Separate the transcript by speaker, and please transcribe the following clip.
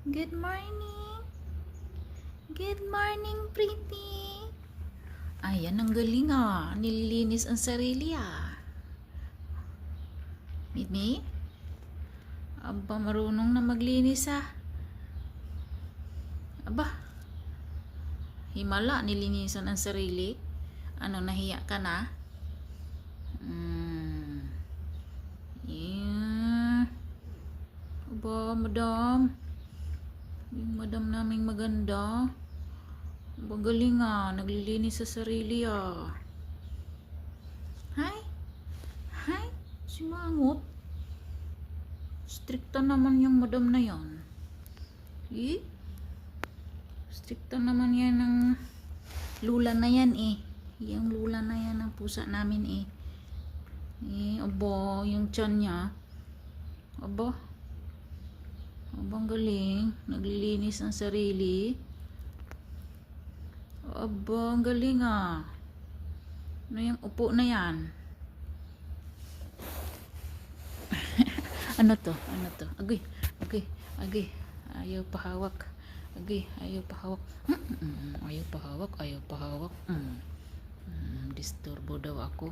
Speaker 1: Good morning. Good morning, pretty. Ayan, ang galing ah. Nililinis ang sarili ah. Mimi? Aba, marunong na maglinis ah. Aba, himala, nilinisan ang sarili. Ano, nahiya ka na? Yeah. Aba, madam. Yung madam naming maganda. Magaling ah, naglilinis sa sarili ah. Hi? Hi? Simangot? Strikta naman yung madam na yan. Eh? Strikta naman yan ng lula na yan eh. Yung lula na yan ng pusa namin eh. Aba, yung tiyan niya. Aba. Abang galing. Naglilinis ang sarili. Aba, ang galing ah. Ano yung upo na yan? Ano to? Ano to? Agoy. Agoy. Agoy. Ayaw pahawak. Agoy. Ayaw pahawak. Ayaw pahawak. Ayaw pahawak. Disturbo daw ako.